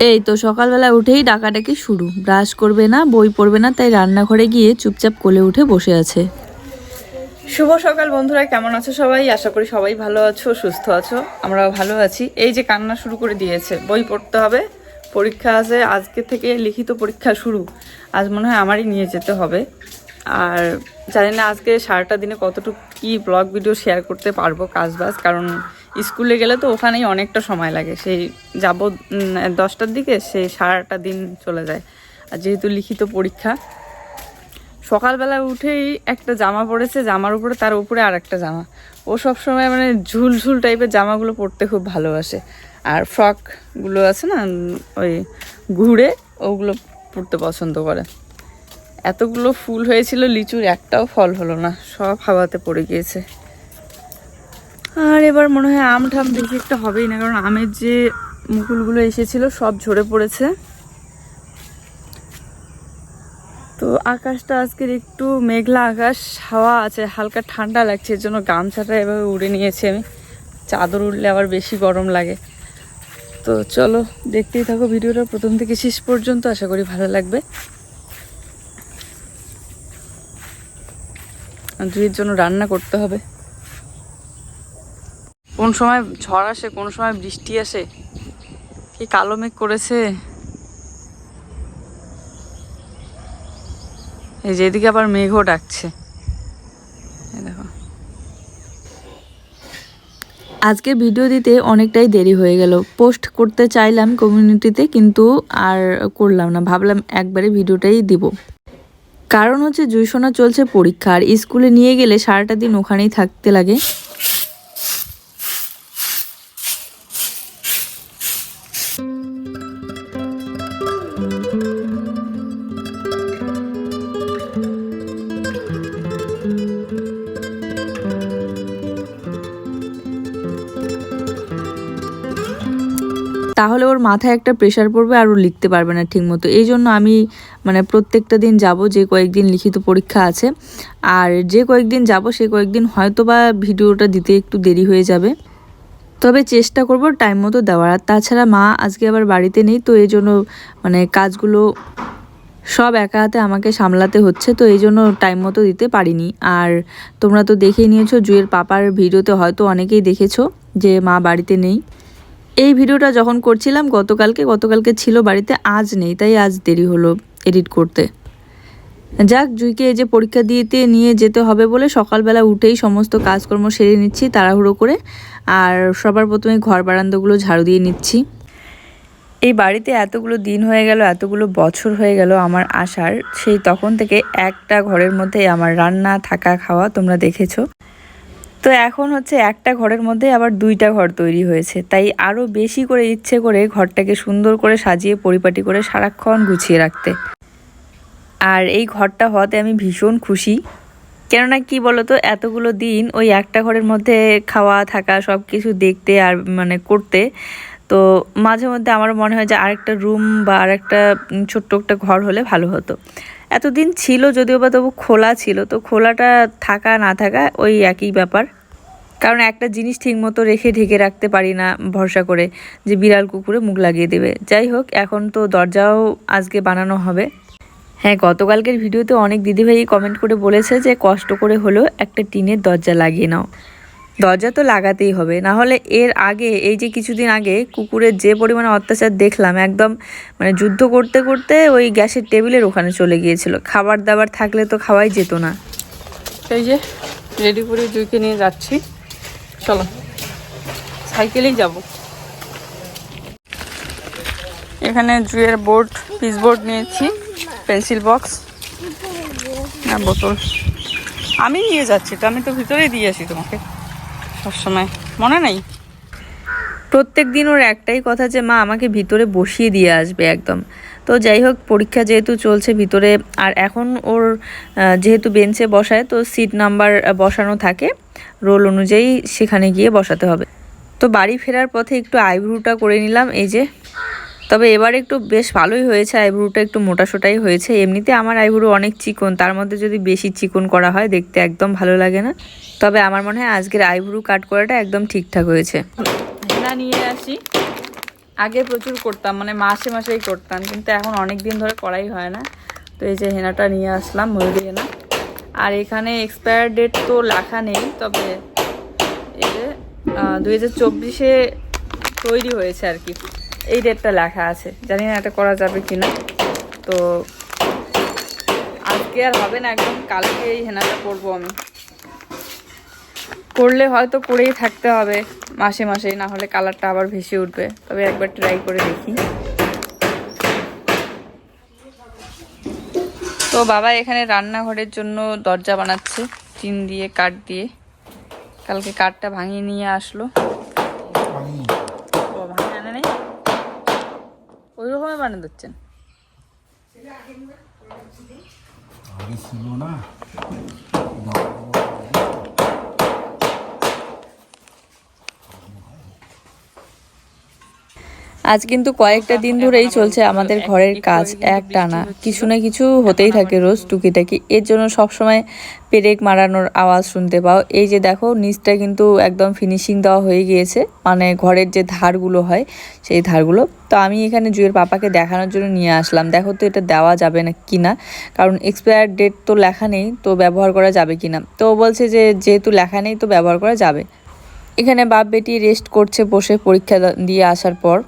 এই তো সকালবেলা উঠেই ডাকাডাকি শুরু। ব্রাশ করবে না, বই পড়বে না, তাই রান্নাঘরে গিয়ে চুপচাপ কোলে উঠে বসে আছে। শুভ সকাল বন্ধুরা, কেমন আছো সবাই? আশা করি সবাই ভালো আছো, সুস্থ আছো। আমরাও ভালো আছি। এই যে কান্না শুরু করে দিয়েছে, বই পড়তে হবে, পরীক্ষা আছে, আজকে থেকে লিখিত পরীক্ষা শুরু। আজ মনে হয় আমারই নিয়ে যেতে হবে। আর জানি না আজকে সারাটা দিনে কতটুকু কি ব্লগ ভিডিও শেয়ার করতে পারবো, কাজবাজ, কারণ স্কুলে গেলে তো ওখানেই অনেকটা সময় লাগে। সেই যাব 10টার দিকে, সেই সারাটা দিন চলে যায়। আর যেহেতু লিখিত পরীক্ষা, সকালবেলা উঠেই একটা জামা পরেছে, জামার উপরে তার উপরে আর একটা জামা। ও সবসময় মানে ঝুলঝুল টাইপের জামাগুলো পরতে খুব ভালোবাসে। আর ফ্রকগুলো আছে না, ওই ঘুরে, ওগুলো পরতে পছন্দ করে। এতগুলো ফুল হয়েছিল লিচুর, একটাও ফল হলো না, সব হাওয়াতে পড়ে গিয়েছে। আর এবার মনে হয় আম ঠাম বেশি একটা হবেই না, কারণ আমের যে মুকুলগুলো এসেছিল সব ঝরে পড়েছে। তো আকাশটা আজকের একটু মেঘলা আকাশ, হাওয়া আছে, হালকা ঠান্ডা লাগছে, এর জন্য গামছাটা এভাবে উড়ে নিয়েছি আমি। চাদর উড়লে আবার বেশি গরম লাগে। তো চলো দেখতেই থাকো ভিডিওটা প্রথম থেকে শেষ পর্যন্ত, আশা করি ভালো লাগবে। দুইয়ের জন্য রান্না করতে হবে। কোন সময় ঝড় আসে, কোন সময় বৃষ্টি আসে, কি কালো মেঘ করেছে। এই যে এদিকে আবার মেঘও ডাকছে, দেখো। আজকে ভিডিও দিতে অনেকটাই দেরি হয়ে গেল। পোস্ট করতে চাইলাম কমিউনিটিতে, কিন্তু আর করলাম না। ভাবলাম একবারে ভিডিওটাই দিব। কারণ হচ্ছে জুইসোনা চলছে পরীক্ষা, আর স্কুলে নিয়ে গেলে সারাটা দিন ওখানেই থাকতে লাগে। তাহলে ওর মাথায় একটা প্রেশার পড়বে আর ও লিখতে পারবে না ঠিক মতো। এই জন্য আমি মানে প্রত্যেকটা দিন যাব, যে কয়েকদিন লিখিত পরীক্ষা আছে। আর যে কয়েকদিন যাব সে কয়েকদিন হয়তো বা ভিডিওটা দিতে একটু দেরি হয়ে যাবে, তবে চেষ্টা করব টাইম মতো দেওয়ার। আর তাছাড়া মা আজকে আবার বাড়িতে নেই, তো এই জন্য মানে কাজগুলো সব একা হাতে আমাকে সামলাতে হচ্ছে, তো এই জন্য টাইম মতো দিতে পারিনি। আর তোমরা তো দেখেই নিয়েছো, জুয়ের পাপার ভিডিওতে হয়তো অনেকেই দেখেছো যে মা বাড়িতে নেই। এই ভিডিওটা যখন করছিলাম গতকালকে ছিল বাড়িতে, আজ নেই, তাই আজ দেরি হলো এডিট করতে। যাক, জুইকে এই যে পরীক্ষা দিতে নিয়ে যেতে হবে বলে সকালবেলা উঠেই সমস্ত কাজকর্ম সেরে নিচ্ছি তাড়াহুড়ো করে। আর সবার প্রথমে ঘর বারান্দাগুলো ঝাড়ু দিয়ে নিচ্ছি। এই বাড়িতে এতগুলো দিন হয়ে গেল, এতগুলো বছর হয়ে গেল আমার আসার, সেই তখন থেকে একটা ঘরের মধ্যে আমার রান্না, থাকা, খাওয়া তোমরা দেখেছো। তো এখন হচ্ছে একটা ঘরের মধ্যে আবার দুইটা ঘর তৈরি হয়েছে, তাই আরও বেশি করে ইচ্ছে করে ঘরটাকে সুন্দর করে সাজিয়ে পরিপাটি করে সারাক্ষণ গুছিয়ে রাখতে। আর এই ঘরটা হওয়াতে আমি ভীষণ খুশি। কেননা কি বলতো, এতগুলো দিন ওই একটা ঘরের মধ্যে খাওয়া, থাকা, সব কিছু দেখতে আর মানে করতে, তো মাঝে মধ্যে আমার মনে হয় যে আরেকটা রুম বা আরেকটা ছোট্ট একটা ঘর হলে ভালো হতো। এতদিন ছিল যদিও বা, তবু খোলা ছিল, তো খোলাটা থাকা না থাকা ওই একই ব্যাপার। কারণ একটা জিনিস ঠিক মতো রেখে ঢেকে রাখতে পারি না ভরসা করে যে বিড়াল কুকুরে মুখ লাগিয়ে দেবে। যাই হোক, এখন তো দরজাও আজকে বানানো হবে। হ্যাঁ, গতকালকের ভিডিওতে অনেক দিদিভাই কমেন্ট করে বলেছে যে কষ্ট করে হলেও একটা টিনের দরজা লাগিয়ে নাও। দরজা তো লাগাতেই হবে, না হলে এর আগে এই যে কিছুদিন আগে কুকুরের যে পরিমাণে অত্যাচার দেখলাম, একদম মানে যুদ্ধ করতে করতে ওই গ্যাসের টেবিলের ওখানে চলে গিয়েছিল। খাবার দাবার থাকলে তো খাওয়াই যেত না। এই যে রেডি করে জুইকে নিয়ে যাচ্ছি, চলো সাইকেলেই যাব। এখানে জুয়ের বোর্ড, পিস বোর্ড নিয়েছি, পেন্সিল বক্স, বোতল আমি নিয়ে যাচ্ছি, তো আমি তো ভিতরেই দিয়ে আসি তোমাকে সবসময়, মনে নেই? প্রত্যেক দিন ওর একটাই কথা যে মা আমাকে ভিতরে বসিয়ে দিয়ে আসবে একদম। তো যাই হোক, পরীক্ষা যেহেতু চলছে ভিতরে, আর এখন ওর যেহেতু বেঞ্চে বসায়, তো সিট নাম্বার বসানো থাকে, রোল অনুযায়ী সেখানে গিয়ে বসাতে হবে। তো বাড়ি ফেরার পথে একটু আইব্রুটা করে নিলাম, এই যে। তবে এবার একটু বেশ ভালোই হয়েছে, আইব্রুটা একটু মোটাসোটাই হয়েছে। এমনিতে আমার আইব্রু অনেক চিকন, তার মধ্যে যদি বেশি চিকন করা হয় দেখতে একদম ভালো লাগে না। তবে আমার মনে হয় আজকের আইব্রু কাট করাটা একদম ঠিকঠাক হয়েছে। হেনা নিয়ে আসি, আগে প্রচুর করতাম, মানে মাসে মাসেই করতাম, কিন্তু এখন অনেক দিন ধরে করাই হয় না। তো এই যে হেনাটা নিয়ে আসলাম, ময়ূরী হেনা। আর এখানে এক্সপায়ার ডেট তো লেখা নেই, তবে এই যে 2024-এ তৈরি হয়েছে আর কি, এই ডেটটা লেখা আছে। জানি না এটা করা যাবে কিনা। তো আজকে আর হবে না, একদম কালকে এই হেনাটা করবো আমি। করলে হয়তো করেই থাকতে হবে মাসে মাসেই, না হলে কালারটা আবার ভেসে উঠবে। তবে একবার ট্রাই করে দেখি। তো বাবা এখানে রান্নাঘরের জন্য দরজা বানাচ্ছে টিন দিয়ে, কাঠ দিয়ে। কালকে কাঠটা ভাঙিয়ে নিয়ে আসলো। ও ভাঙিয়ে আনে নাই, ওই রকমই বানিয়ে দিচ্ছেন। আজ কিন্তু কয়েকটা দিন ধরেই চলছে আমাদের ঘরের কাজ একটানা, কিছু না কিছু হতেই থাকে রোজ টুকিটাকি। এর জন্য সবসময় পেরেক মারানোর আওয়াজ শুনতে পাও। এই যে দেখো নিচটা কিন্তু একদম ফিনিশিং দেওয়া হয়ে গিয়েছে, মানে ঘরের যে ধারগুলো হয় সেই ধারগুলো। তো আমি এখানে জুয়ের পাপাকে দেখানোর জন্য নিয়ে আসলাম, দেখো তো এটা দেওয়া যাবে না কিনা, কারণ এক্সপায়ার ডেট তো লেখা নেই, তো ব্যবহার করা যাবে কিনা। তো ও বলছে যে যেহেতু লেখা নেই তো ব্যবহার করা যাবে। এখানে বাপ বেটি রেস্ট করছে বসে পরীক্ষা দিয়ে আসার পর।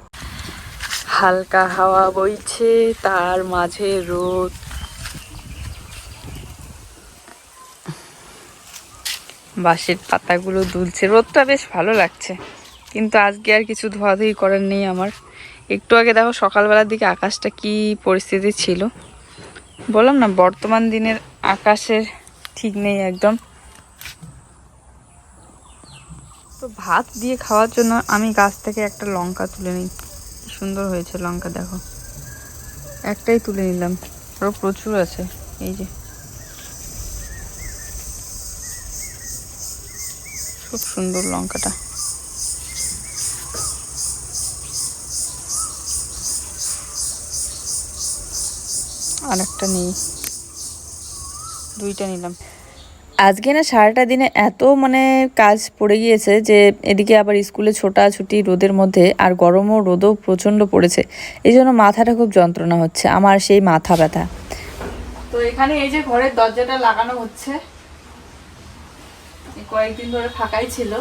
হালকা হাওয়া বইছে, তার মাঝে রোদ। বাঁশের পাতাগুলো দুলছে, রোদটা বেশ ভালো লাগছে। কিন্তু আজকে আর কিছু ধোয়াধুয়ি করার নেই আমার। একটু আগে দেখো সকালবেলার দিকে আকাশটা কি পরিস্থিতি ছিল, বললাম না বর্তমান দিনের আকাশের ঠিক নেই একদম। তো ভাত দিয়ে খাওয়ার জন্য আমি গাছ থেকে একটা লঙ্কা তুলে নিই। সুন্দর হয়েছে লঙ্কা, দেখো একটাই তুলে নিলাম, আরো প্রচুর আছে। এই যে খুব সুন্দর লঙ্কাটা। আর একটা নেই, দুইটা নিলাম। আজকে না সারাটা দিনে এত মানে কাজ পড়ে গিয়েছে যে এদিকে আবার স্কুলে ছোটাছুটি রোদের মধ্যে, আর গরমও রোদও প্রচণ্ড পড়েছে। এই জন্য মাথাটা খুব যন্ত্রণা হচ্ছে আমার, সেই মাথা ব্যথা। তো এখানে এই যে ঘরের দরজাটা লাগানো হচ্ছে, কয়েকদিন ধরে ফাঁকাই ছিল।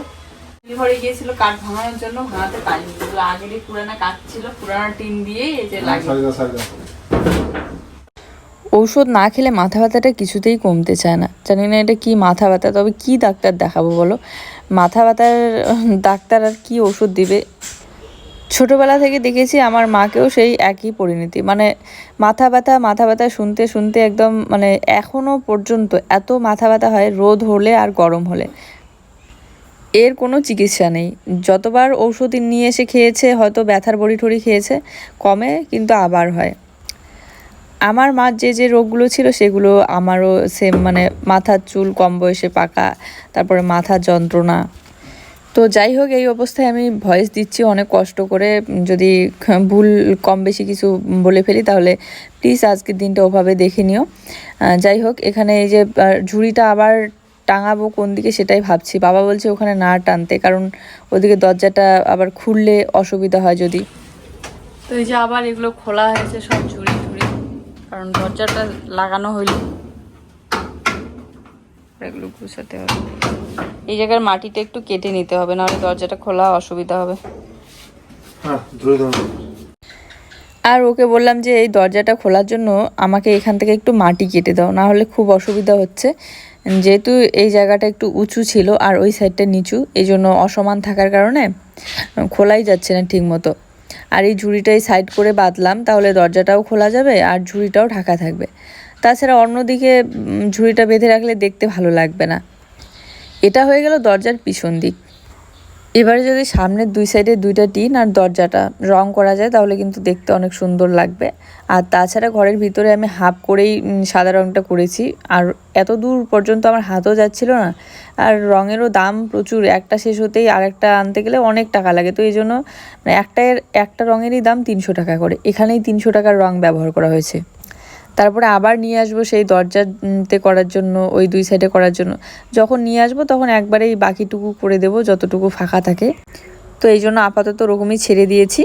ঘরে গিয়েছিল কাঠ ভাঙানোর জন্য, ভাঙাতে পারিনি। আগেরই পুরানা কাঠ ছিল, পুরানো টিন দিয়ে এই যে লাগিয়ে। ঔষধ না খেলে মাথা ব্যথাটা কিছুতেই কমতে চায় না। জানি না এটা কি মাথা ব্যথা, তবে কি ডাক্তার দেখাবো বলো? মাথা ব্যথার ডাক্তার আর কি ওষুধ দিবে? ছোটোবেলা থেকে দেখেছি আমার মাকেও সেই একই পরিণতি, মানে মাথা ব্যথা শুনতে শুনতে একদম মানে এখনও পর্যন্ত এত মাথা ব্যথা হয় রোদ হলে আর গরম হলে। এর কোনো চিকিৎসা নেই। যতবার ঔষধ নিয়ে এসে খেয়েছে, হয়তো ব্যথার বড়ি টড়ি খেয়েছে, কমে, কিন্তু আবার হয়। আমার মার যে যে রোগগুলো ছিল সেগুলো আমারও সেম, মানে মাথার চুল কম বয়সে পাকা, তারপরে মাথার যন্ত্রণা। তো যাই হোক, এই অবস্থায় আমি ভয়েস দিচ্ছি অনেক কষ্ট করে। যদি ভুল কম বেশি কিছু বলে ফেলি তাহলে প্লিজ আজকের দিনটা ওভাবে দেখে নিও। যাই হোক, এখানে এই যে ঝুড়িটা আবার টাঙাবো কোন দিকে সেটাই ভাবছি। বাবা বলছে ওখানে না টানতে, কারণ ওদিকে দরজাটা আবার খুললে অসুবিধা হয় যদি। তো এই যে আবার এগুলো খোলা হয়েছে সব ঝুড়ি ঝুড়ি, কারণ দরজাটা লাগানো হইল, এগুলো গুছাতে হবে। এই জায়গার মাটিটা একটু কেটে নিতে হবে, নাহলে দরজাটা খোলা অসুবিধা হবে। আর ওকে বললাম যে এই দরজাটা খোলার জন্য আমাকে এখান থেকে একটু মাটি কেটে দাও, না হলে খুব অসুবিধা হচ্ছে। যেহেতু এই জায়গাটা একটু উঁচু ছিল আর ওই সাইডটা নিচু, এই জন্য অসমান থাকার কারণে খোলাই যাচ্ছে না ঠিক মতো। আর এই ঝুড়িটাই সাইড করে বাঁধলাম, তাহলে দরজাটাও খোলা যাবে আর ঝুড়িটাও ঢাকা থাকবে। তাছাড়া অন্যদিকে ঝুড়িটা বেঁধে রাখলে দেখতে ভালো লাগবে না। এটা হয়ে গেল দরজার পিছন দিক। এবারে যদি সামনের দুই সাইডে দুইটা টিন আর দরজাটা রং করা যায় তাহলে কিন্তু দেখতে অনেক সুন্দর লাগবে। আর তাছাড়া ঘরের ভিতরে আমি হাফ করেই সাদা রংটা করেছি, আর এত দূর পর্যন্ত আমার হাতও যাচ্ছিল না। আর রঙেরও দাম প্রচুর, একটা শেষ হতেই আরেকটা আনতে গেলে অনেক টাকা লাগে। তো এই জন্য একটা রঙেরই দাম 300 টাকা করে, এখানেই 300 টাকার রং ব্যবহার করা হয়েছে। তারপরে আবার নিয়ে আসবো সেই দরজাতে করার জন্য, ওই দুই সাইডে করার জন্য। যখন নিয়ে আসবো তখন একবারেই বাকিটুকু করে দেব, যতটুকু ফাঁকা থাকে। তো এই জন্য আপাতত ওরকমই ছেড়ে দিয়েছি।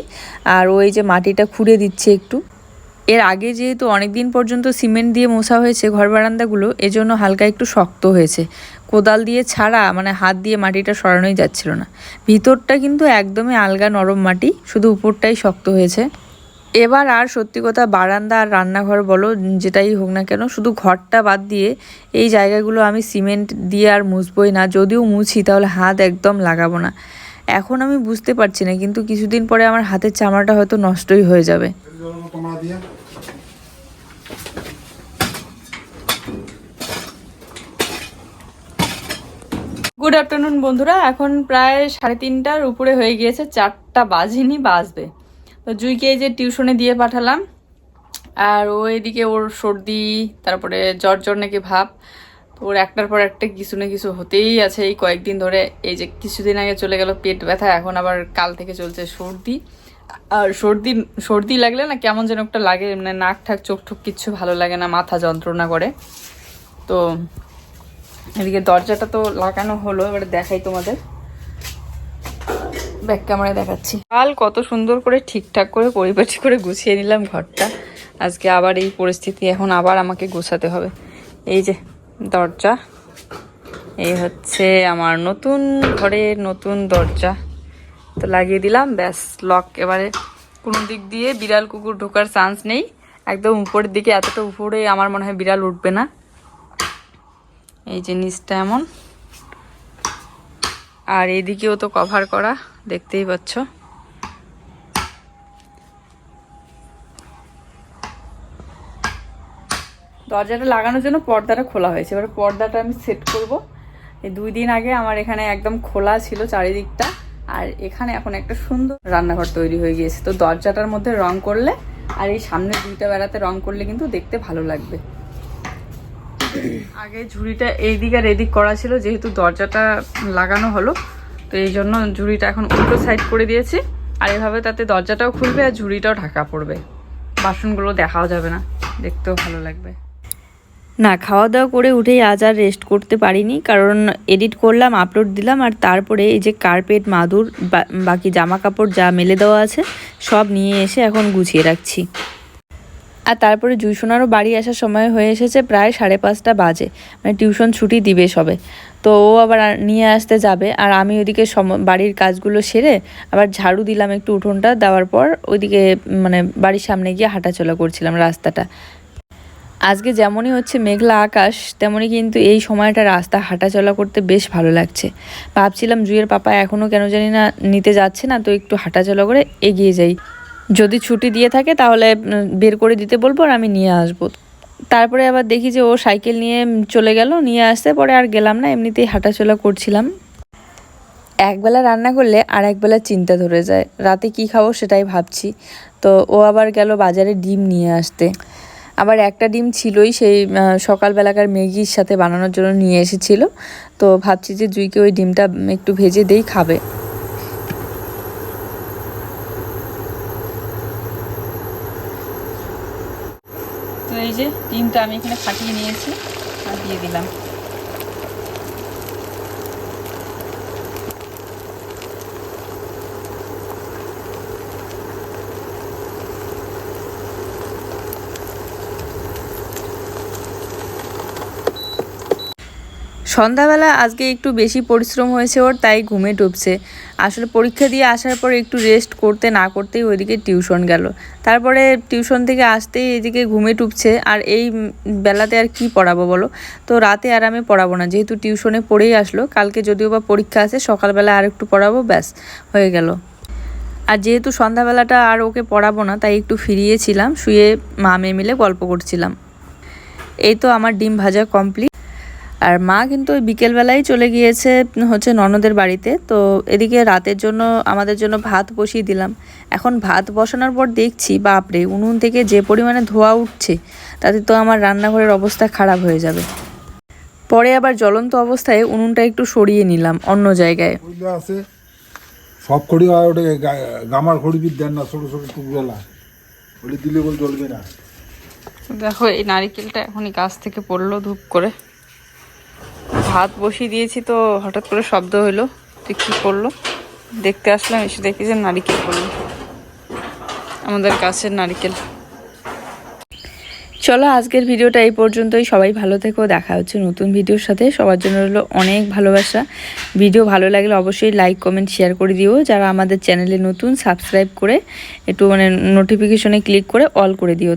আর ওই যে মাটিটা খুঁড়ে দিচ্ছে একটু। এর আগে যেহেতু অনেক দিন পর্যন্ত সিমেন্ট দিয়ে মোছা হয়েছে ঘর বারান্দাগুলো, এজন্য হালকা একটু শক্ত হয়েছে। কোদাল দিয়ে ছাড়া মানে হাত দিয়ে মাটিটা সরানোই যাচ্ছিল না। ভিতরটা কিন্তু একদমই আলগা নরম মাটি, শুধু উপরটাই শক্ত হয়েছে। এবার আর সত্যি কথা বারান্দা আর রান্নাঘর বলো যেটাই হোক না কেন, শুধু ঘরটা বাদ দিয়ে এই জায়গাগুলো আমি সিমেন্ট দিয়ে আর মুছবই না। যদিও মুছি তাহলে হাত একদম লাগাবো না। এখন আমি বুঝতে পারছি না, কিন্তু কিছুদিন পরে আমার হাতের চামড়াটা হয়তো নষ্টই হয়ে যাবে। গুড আফটারনুন বন্ধুরা, এখন প্রায় 3:30টার উপরে হয়ে গিয়েছে, 4টা বাজেনি, বাজবে। তো জুইকে এই যে টিউশনে দিয়ে পাঠালাম। আর ও এদিকে ওর সর্দি, তারপরে জ্বর নাকি ভাব। তো ওর একটার পর একটা কিছু না কিছু হতেই আছে এই কয়েকদিন ধরে। এই যে কিছুদিন আগে চলে গেল পেট ব্যথা, এখন আবার কাল থেকে চলছে সর্দি। আর সর্দি লাগলে না কেমন যেন একটা লাগে, মানে নাক ঠাক চোখ ঠোক কিচ্ছু ভালো লাগে না, মাথা যন্ত্রণা করে। তো এদিকে দরজাটা তো লাগানো হলো, এবারে দেখাই তোমাদের, ব্যাক ক্যামেরায় দেখাচ্ছি। কাল কত সুন্দর করে ঠিকঠাক করে পরিপাটি করে গুছিয়ে নিলাম ঘরটা, আজকে আবার এই পরিস্থিতি, এখন আবার আমাকে গোছাতে হবে। এই যে দরজা, এই হচ্ছে আমার নতুন ঘরের নতুন দরজা, তো লাগিয়ে দিলাম, ব্যাস লক। এবারে কোনো দিক দিয়ে বিড়াল কুকুর ঢোকার চান্স নেই, একদম উপরের দিকে, এতটা উপরে আমার মনে হয় বিড়াল উঠবে না। এই যে নিচটা এমন, আর এইদিকেও তো কভার করা, দেখতেই পাচ্ছ। দরজাটা লাগানোর জন্য পর্দাটা খোলা হয়েছে, এবার পর্দাটা আমি সেট করব। এই 2 দিন আগে আমার এখানে একদম খোলা ছিল চারিদিকটা, আর এখানে এখন একটা সুন্দর রান্নাঘর তৈরি হয়ে গিয়েছে। তো দরজাটার মধ্যে রং করলে আর এই সামনের 2টা বেড়াতে রং করলে কিন্তু দেখতে ভালো লাগবে। আগে ঝুড়িটা এইদিক আর এদিক করা ছিল, যেহেতু দরজাটা লাগানো হলো, তো এই জন্য ঝুড়িটা এখন উল্টো সাইড করে দিয়েছি। আর এভাবে তাতে দরজাটাও খুলবে আর ঝুড়িটাও ঢাকা পড়বে, বাসনগুলো দেখাও যাবে না, দেখতেও ভালো লাগবে। না, খাওয়া দাওয়া করে উঠেই আজ আর রেস্ট করতে পারিনি, কারণ এডিট করলাম, আপলোড দিলাম, আর তারপরে এই যে কার্পেট, মাদুর, বাকি জামা কাপড় যা মেলে দেওয়া আছে সব নিয়ে এসে এখন গুছিয়ে রাখছি। আর তারপরে জুইসোনারও বাড়ি আসার সময় হয়ে এসেছে, প্রায় 5:30 বাজে, মানে টিউশন ছুটি দিবে সবে। তো ও আবার নিয়ে আসতে যাবে, আর আমি ওইদিকে বাড়ির কাজগুলো সেরে আবার ঝাড়ু দিলাম একটু, উঠোনটা দেওয়ার পর ওইদিকে মানে বাড়ির সামনে গিয়ে হাঁটাচলা করছিলাম রাস্তাটা। আজকে যেমনই হচ্ছে মেঘলা আকাশ, তেমনই কিন্তু এই সময়টা রাস্তা হাঁটাচলা করতে বেশ ভালো লাগছে। ভাবছিলাম জুইয়ের পাপা এখনও কেন জানি না নিতে যাচ্ছে না, তো একটু হাঁটাচলা করে এগিয়ে যাই, যদি ছুটি দিয়ে থাকে তাহলে বের করে দিতে বলবো আর আমি নিয়ে আসবো। তারপরে আবার দেখি যে ও সাইকেল নিয়ে চলে গেল, নিয়ে আসতে পরে আর গেলাম না, এমনিতেই হাঁটাচলা করছিলাম। একবেলা রান্না করলে আর একবেলা চিন্তা ধরে যায়, রাতে কি খাবো সেটাই ভাবছি। তো ও আবার গেল বাজারে ডিম নিয়ে আসতে, আবার একটা ডিম ছিলই, সেই সকালবেলাকার ম্যাগির সাথে বানানোর জন্য নিয়ে এসেছিল। তো ভাবছি যে জুইকে ওই ডিমটা একটু ভেজে দেই, খাবে। তো এই যে ডিমটা আমি এখানে ফাটিয়ে নিয়েছি আর দিয়ে দিলাম। সন্ধ্যাবেলা আজকে একটু বেশি পরিশ্রম হয়েছে ওর, তাই ঘুমে ডুবছে। আসলে পরীক্ষা দিয়ে আসার পর একটু রেস্ট করতে না করতেই ওইদিকে টিউশন গেল, তারপরে টিউশন থেকে আসতেই এদিকে ঘুমে ডুবছে। আর এই বেলাতে আর কি পড়াবো বলো, তো রাতে আর আমি পড়াবো না, যেহেতু টিউশনে পড়েই আসলো। কালকে যদিও বা পরীক্ষা আছে, সকালবেলা আর একটু পড়াবো, ব্যাস হয়ে গেল। আর যেহেতু সন্ধ্যাবেলাটা আর ওকে পড়াবো না, তাই একটু ফিরিয়েছিলাম, শুয়ে মা মেয়ে মিলে গল্প করছিলাম। এই তো আমার ডিম ভাজা কমপ্লিট। আর মা কিন্তু ওই বিকেলবেলায় চলে গিয়েছে হচ্ছে ননদের বাড়িতে। তো এদিকে রাতের জন্য আমাদের জন্য ভাত বসিয়ে দিলাম। এখন ভাত বসানোর পর দেখছি বাপরে, উনুন থেকে যে পরিমাণে ধোঁয়া উঠছে, তাতে তো আমার রান্নাঘরের অবস্থা খারাপ হয়ে যাবে। পরে আবার জ্বলন্ত অবস্থায় উনুনটা একটু সরিয়ে নিলাম অন্য জায়গায়। সব খড়ি হয় ওটা, গামার খড়ি দেন না, ছোট ছোট টুকরোলা ওটা দিলে বল জ্বলবে না। দেখো এই নারিকেলটা এখনই গাছ থেকে পড়লো ধূপ করে। ভাত বসিয়ে দিয়েছি তো হঠাৎ করে শব্দ হইলো, তো কি করলো, দেখতে আসলাম, এসে দেখি যে নারিকেল পড়লো, আমাদের গাছের নারিকেল। চলো আজকের ভিডিওটা এই পর্যন্তই। সবাই ভালো থেকো, দেখা হচ্ছে নতুন ভিডিওর সাথে। সবার জন্য রইলো অনেক ভালোবাসা। ভিডিও ভালো লাগলে অবশ্যই লাইক কমেন্ট শেয়ার করে দিও। যারা আমাদের চ্যানেলে নতুন, সাবস্ক্রাইব করে একটু মানে নোটিফিকেশনে ক্লিক করে অল করে দিও।